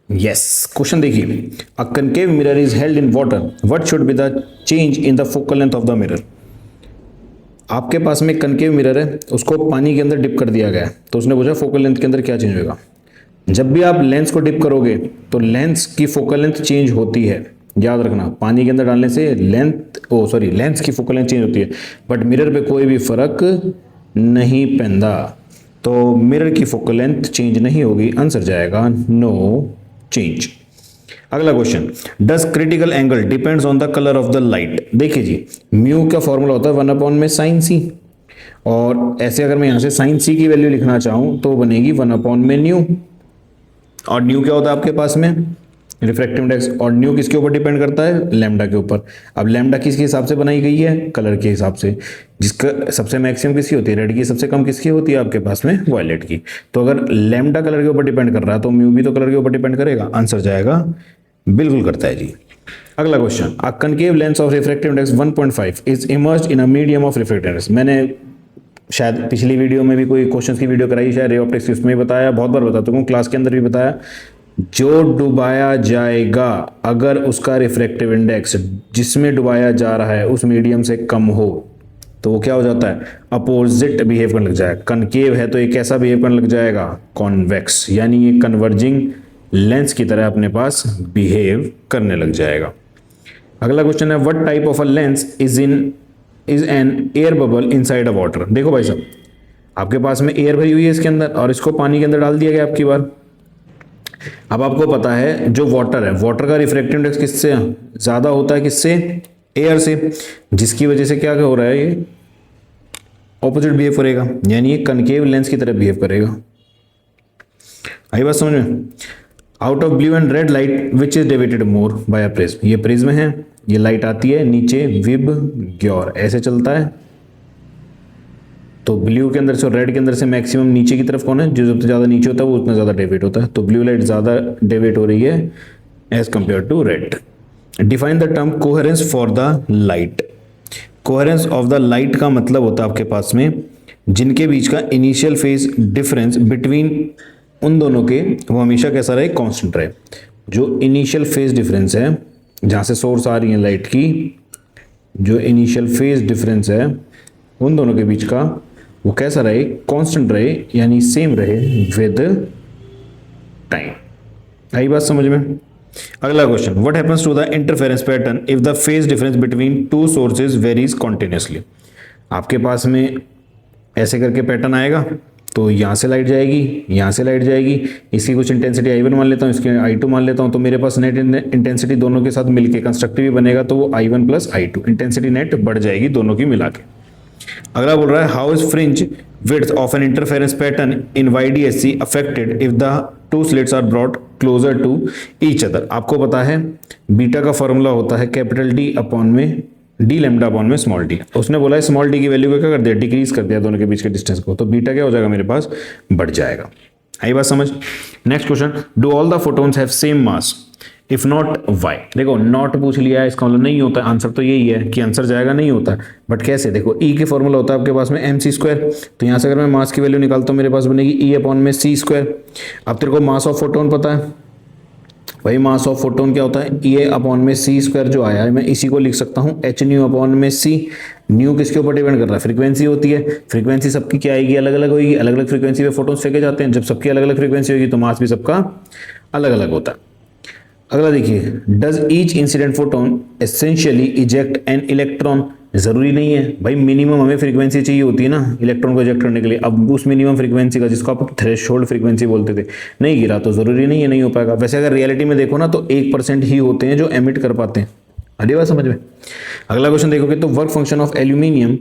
Yes, question देखिए, a concave mirror is held in water, what should be the change in the focal length of the mirror. आपके पास में concave mirror है, उसको पानी के अंदर डिप कर दिया गया है, तो उसने पूछा फोकल लेंथ के अंदर क्या चेंज होगा। जब भी आप लेंस को डिप करोगे तो लेंस की फोकल लेंथ चेंज होती है, याद रखना। पानी के अंदर डालने से लेंस की फोकल लेंथ चेंज होती है, बट मिरर पे कोई भी फर्क नहीं पैंदा, तो मिरर की फोकल लेंथ चेंज नहीं होगी। आंसर जाएगा नो चेंज। अगला question, does critical angle depends on the colour of the light. देखिए जी, म्यू का फॉर्मूला होता है 1 में साइन सी, और ऐसे अगर मैं यहां से साइन सी की वैल्यू लिखना चाहूं तो बनेगी 1 में न्यू, और न्यू क्या होता है आपके पास में, रिफ्रैक्टिव इंडेक्स। और न्यू किसके ऊपर डिपेंड करता है, लैम्डा के ऊपर। अब लैम्डा किसके हिसाब से बनाई गई है, कलर के हिसाब से, जिसका सबसे मैक्सिमम किसकी होती है, रेड की, सबसे कम किसकी होती है आपके पास में, वायलेट की। तो अगर लैम्डा कलर के ऊपर डिपेंड कर रहा है तो म्यू भी तो कलर के ऊपर डिपेंड करेगा। आंसर जाएगा बिल्कुल करता है जी। अगला question, a concave lens of refractive index 1.5 is emerged in a medium of refractive index. मैंने शायद पिछली वीडियो में भी कोई क्वेश्चन की वीडियो कराई, शायद रे ऑप्टिक्स, उसमें भी बताया, बहुत बार बता चुका हूँ, क्लास के अंदर भी बताया। जो डुबाया जाएगा, अगर उसका रिफ्रैक्टिव इंडेक्स जिसमें डुबाया जा रहा है उस मीडियम से कम हो, तो वो क्या हो जाता है, अपोजिट बिहेव करने लग जाएगा। कनकेव है तो ये कैसा बिहेव करने लग जाएगा, कॉन्वेक्स, यानी ये कन्वर्जिंग लेंस की तरह अपने पास बिहेव करने लग जाएगा। अगला क्वेश्चन है, what type of a lens is an air bubble inside a water. देखो भाई साहब, आपके पास में एयर भरी हुई है इसके अंदर, और इसको पानी के अंदर डाल दिया गया आपकी बार। अब आपको पता है जो वाटर है, वाटर का रिफ्रैक्टिव इंडेक्स किससे ज्यादा होता है, किससे, एयर से, जिसकी वजह से क्या हो रहा है, ये ऑपोजिट बिहेव करेगा, यानी ये कनकेव लेंस की तरह बिहेव करेगा। आई बात समझ में। Out of blue and red light which is deviated more by a prism. ये प्रिज्म है, ये लाइट आती है नीचे, विब ग्योर ऐसे चलता है, तो ब्लू के अंदर से और रेड के अंदर से मैक्सिमम नीचे की तरफ कौन है, जो सबसे ज्यादा नीचे होता है वो उतना ज्यादा डेविएट होता है, तो ब्लू लाइट ज्यादा डेविएट हो रही है as compare to red. Define the term coherence for the light. Coherence of the light का मतलब होता है आपके पास में जिनके बीच का इनिशियल फेज डिफरेंस बिटवीन उन दोनों के, वो हमेशा कैसा रहे, कांस्टेंट रहे। जो इनिशियल फेज डिफरेंस है, जहां से सोर्स आ रही है लाइट की, जो इनिशियल फेज डिफरेंस है उन दोनों के बीच का, वो कैसा रहे, कांस्टेंट रहे, यानी सेम रहे विद टाइम। आई बात समझ में। अगला question, what happens to the interference pattern if the phase difference between two sources varies continuously. आपके पास में ऐसे करके पैटर्न आएगा, तो यहां से लाइट जाएगी, यहां से लाइट जाएगी, इसकी कुछ इंटेंसिटी I1 मान लेता हूं, इसकी I2 मान लेता हूं, तो मेरे पास नेट इंटेंसिटी दोनों के साथ मिलके कंस्ट्रक्टिव भी बनेगा, तो वो I1 plus I2 intensity net बढ़ जाएगी दोनों की मिला के। अगला बोल रहा है, how is fringe width of an interference pattern in YDSC affected if the two slits are brought closer to each other. आपको पता है बीटा का फॉर्मूला होता है कैपिटल D अपॉन में डी लैम्डा अपॉन में स्मॉल डी। उसने बोला है स्मॉल डी की वैल्यू को क्या कर दिया, डिक्रीज कर दिया दोनों के बीच के डिस्टेंस को, तो बीटा क्या हो जाएगा मेरे पास, बढ़ जाएगा। आई बात समझ। Next question, do all the photons have same mass, if not why. देखो नॉट पूछ लिया है, इसका मतलब नहीं होता है, आंसर तो यही है कि आंसर जाएगा नहीं होता है, बट कैसे, देखो ई के फॉर्मूला होता है आपके पास में mc², तो यहां से अगर मैं मास की वैल्यू निकालता हूं मेरे पास बनेगी ई अपॉन में c²। अब तेरे को मास ऑफ फोटोन पता है, वही मास ऑफ फोटोन क्या होता है, ए अपॉन में c² जो आया है, मैं इसी को लिख सकता हूं h न्यू अपॉन में c। न्यू किसके ऊपर डिपेंड कर रहा है, फ्रीक्वेंसी होती है, फ्रीक्वेंसी सबकी क्या आएगी, अलग अलग होगी, अलग अलग फ्रीक्वेंसी पे फोटोन्स फेंके जाते हैं, जब सबकी अलग अलग फ्रीक्वेंसी होगी तो मास भी सबका अलग अलग होता है। अगला देखिए, does each incident photon essentially eject an electron. जरूरी नहीं है भाई, मिनिमम हमें फ्रीक्वेंसी चाहिए होती है ना इलेक्ट्रॉन को इजेक्ट करने के लिए। अब उस मिनिमम फ्रीक्वेंसी का, जिसको आप थ्रेशोल्ड फ्रीक्वेंसी बोलते थे, नहीं गिरा तो जरूरी नहीं है नहीं हो पाएगा। वैसे अगर रियलिटी में देखो ना तो 1% ही होते हैं जो एमिट कर पाते हैं। अरे बात समझ में। अगला क्वेश्चन देखोगे तो work function of aluminium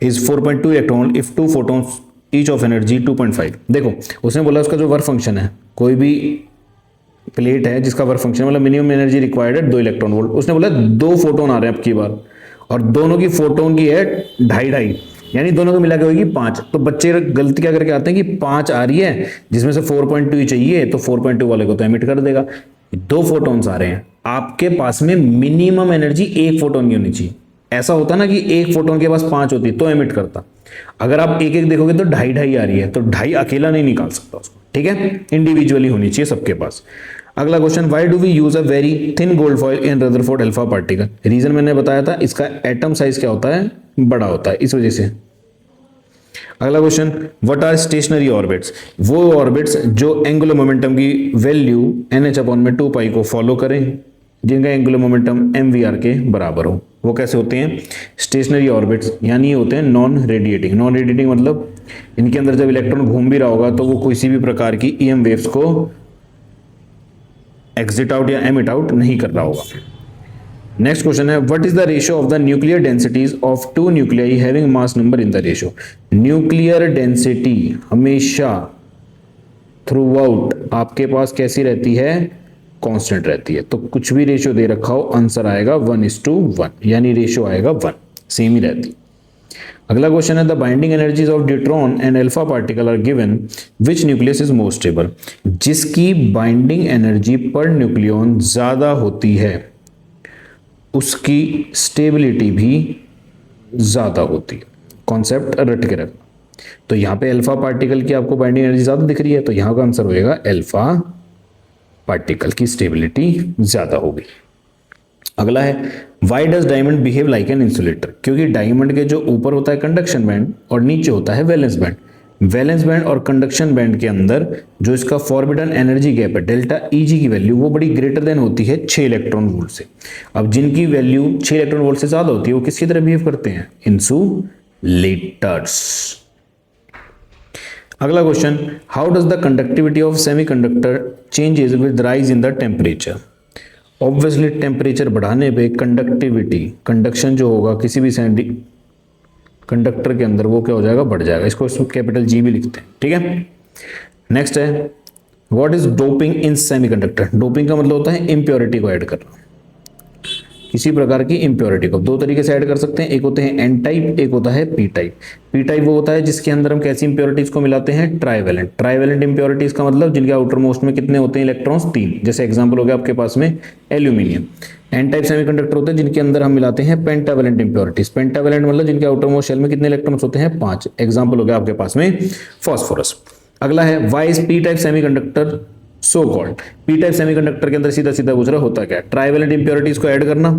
is 4.2 electron if 2 photons each of energy 2.5। देखो उसने बोला उसका जो वर्क फंक्शन है, कोई भी प्लेट है जिसका वर्क फंक्शन मतलब मिनिमम एनर्जी रिक्वायर्ड है 2 इलेक्ट्रॉन वोल्ट, उसने बोला 2 फोटोन आ रहे हैं अब की बार, और दोनों की फोटोन की है 2.5, यानी दोनों को मिला के होगी 5। तो बच्चे गलती क्या करके आते हैं कि 5 आ रही है जिसमें से 4.2 ही चाहिए, तो 4.2 वाले को तो एमिट कर देगा। 2 फोटोन्स आ रहे हैं, आपके पास में मिनिमम एनर्जी 1 फोटोन की होनी चाहिए। ऐसा होता ना कि 1 फोटोन के पास 5 होती तो एमिट करता, अगर आप एक एक देखोगे तो 2.5 आ रही है, तो 2.5 अकेला नहीं निकाल सकता उसको, ठीक है, इंडिविजुअली होनी चाहिए सबके पास। अगला question, why do we use a very thin gold foil in Rutherford alpha particle? Reason मैंने बताया था, इसका एटम साइज क्या होता है, बड़ा होता है, इस वजह से। अगला question, what are stationary orbits? वो ऑर्बिट्स जो एंगुलर मोमेंटम की वैल्यू NH/2 को फॉलो करें, जिनका एंगुलर मोमेंटम mvr के बराबर हो। वो कैसे होते हैं? स्टेशनरी ऑर्बिट्स, यानी ये होते हैं नॉन रेडिएटिंग। नॉन रेडिएटिंग मतलब इनके अंदर जब इलेक्ट्रॉन घूम भी रहा होगा तो वो किसी भी प्रकार की EM वेव्स को एग्जिट आउट या एमिट आउट नहीं कर रहा होगा। नेक्स्ट क्वेश्चन है, what is the ratio of the nuclear densities of two nuclei having mass number in the ratio? Nuclear density हमेशा थ्रू आउट आपके पास कैसी रहती है? कांस्टेंट रहती है। तो कुछ भी रेशियो दे रखा हो, आंसर आएगा 1:1, यानी रेशियो आएगा 1, सेम ही रहती। अगला क्वेश्चन है, the binding energies of deuteron and alpha particle are given, which nucleus is more stable? जिसकी बाइंडिंग एनर्जी पर न्यूक्लियन ज्यादा होती है उसकी स्टेबिलिटी भी ज्यादा होती है। कॉन्सेप्ट रट के रखना। तो यहां पे अल्फा पार्टिकल की आपको बाइंडिंग एनर्जी ज्यादा दिख रही है, तो यहां का आंसर होएगा अल्फा पार्टिकल की स्टेबिलिटी ज्यादा होगी। अगला है, why does diamond behave like an insulator? क्योंकि डायमंड के जो ऊपर होता है कंडक्शन बैंड और नीचे होता है वैलेंस बैंड। वैलेंस बैंड और कंडक्शन बैंड के अंदर जो इसका फॉरबिडन एनर्जी गैप है डेल्टा Eg की वैल्यू वो बड़ी ग्रेटर देन होती है 6 इलेक्ट्रॉन वोल्ट से। अब जिनकी वैल्यू 6 इलेक्ट्रॉन वोल्ट से ज्यादा होती है वो किसकी तरह बिहेव करते हैं? इंसुलेटर्स। अगला question, how does the conductivity of semiconductor changes with rise in the temperature? Obviously temperature बढ़ाने पे कंडक्टिविटी, कंडक्शन जो होगा किसी भी कंडक्टर के अंदर वो क्या हो जाएगा? बढ़ जाएगा। इसको कैपिटल G भी लिखते हैं, ठीक है। नेक्स्ट है, what is doping in semiconductor? Doping का मतलब होता है इम्प्योरिटी को ऐड करना, किसी प्रकार की इम्प्योरिटी को। दो तरीके से ऐड कर सकते हैं, एक होते हैं एन टाइप, एक होता है पी टाइप। पी टाइप वो होता है जिसके अंदर हम कैसी इंप्योरिटीज को मिलाते हैं? ट्राइवेलेंट। ट्राइवेलेंट इंप्योरिटीज का मतलब जिनके आउटर मोस्ट में कितने होते हैं? इलेक्ट्रॉन्स 3। जैसे एग्जांपल हो गया आपके पास में एल्यूमिनियम। एन टाइप सेमीकंडक्टर होते हैं जिनके अंदर हम मिलाते हैं पेंटावेलेंट इंप्योरिटीज। पेंटावेलेंट मतलब जिनके आउटर मोस्ट शेल में कितने इलेक्ट्रॉन्स होते हैं? 5। एग्जांपल हो गया आपके पास में फॉस्फोरस। अगला है, why is P type semiconductor so called? P type semiconductor के अंदर सीधा सीधा पूछ रहा होता क्या? ट्राइवेलेंट इंप्योरिटीज को ऐड करना।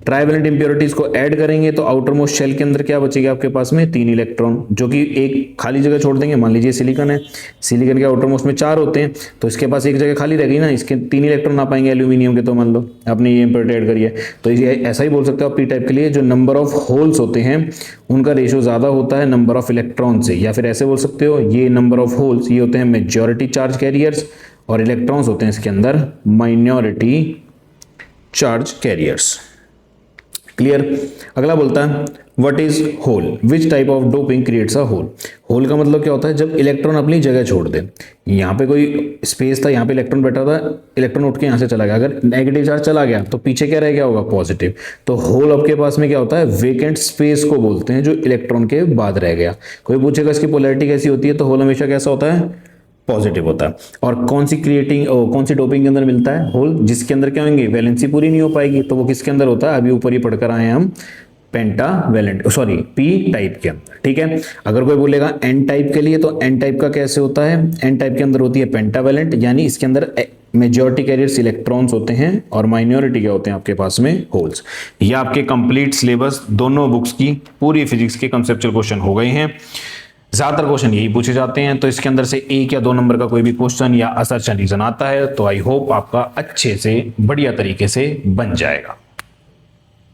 ट्राइवेलेंट इंप्योरिटीज को ऐड करेंगे तो आउटर मोस्ट शेल के अंदर क्या बचेगा आपके पास में? 3 इलेक्ट्रॉन, जो कि एक खाली जगह छोड़ देंगे। मान लीजिए सिलिकॉन है, सिलिकॉन के आउटर मोस्ट में 4 होते हैं, तो इसके पास एक जगह खाली रह गई ना, इसके 3 इलेक्ट्रॉन ना पाएंगे एल्यूमिनियम के। तो मान लो आपने ये इंप्योरिटी ऐड करी है, तो ये ऐसा ही बोल सकते हो आप पी टाइप के लिए, जो नंबर ऑफ होल्स होते हैं उनका रेशियो ज्यादा होता है नंबर ऑफ इलेक्ट्रॉन से। या फिर ऐसे बोल सकते हो, ये नंबर ऑफ होल्स ये होते हैं मेजॉरिटी चार्ज कैरियर्स और इलेक्ट्रॉन्स होते हैं इसके अंदर माइनॉरिटी चार्ज कैरियर्स। क्लियर। अगला बोलता है, what is hole? Which type of doping creates a hole? Hole का मतलब क्या होता है? जब इलेक्ट्रॉन अपनी जगह छोड़ दे। यहाँ पे कोई स्पेस था, यहाँ पे इलेक्ट्रॉन बैठा था, इलेक्ट्रॉन उठ के यहाँ से चला गया। अगर नेगेटिव चार्ज चला गया तो पीछे क्या रह गया होगा? पॉजिटिव। तो होल आपके पास में क्या होता है? वेकेंट स्पेस को बोलते हैं, जो इलेक्ट्रॉन के बाद रह गया। कोई पूछेगा इसकी पोलैरिटी कैसी होती है, तो होल हमेशा कैसा होता है? पॉजिटिव होता है। और कौन सी डोपिंग के अंदर मिलता है? होल, जिसके अंदर क्या होंगे? वैलेंसी पूरी नहीं हो पाएगी, तो वो किसके अंदर होता है? अभी ऊपर ही पढ़कर आए हैं हम, पेंटावेलेंट, सॉरी पी टाइप के अंदर, ठीक है। अगर कोई बोलेगा एन टाइप के लिए, तो एन टाइप का कैसे होता है? एन टाइप के अंदर होती है पेंटावेलेंट, यानी इसके अंदर मेजॉरिटी कैरियर्स इलेक्ट्रॉन्स होते हैं और माइनॉरिटी क्या होते हैं आपके पास में? होल्स। ये आपके कंप्लीट सिलेबस दोनों बुक्स की पूरी फिजिक्स के कंसेप्चुअल क्वेश्चन हो गए हैं। ज्यादातर क्वेश्चन यही पूछे जाते हैं, तो इसके अंदर से 1 या 2 नंबर का कोई भी क्वेश्चन या असर्शन रीजन आता है तो आई होप आपका अच्छे से बढ़िया तरीके से बन जाएगा।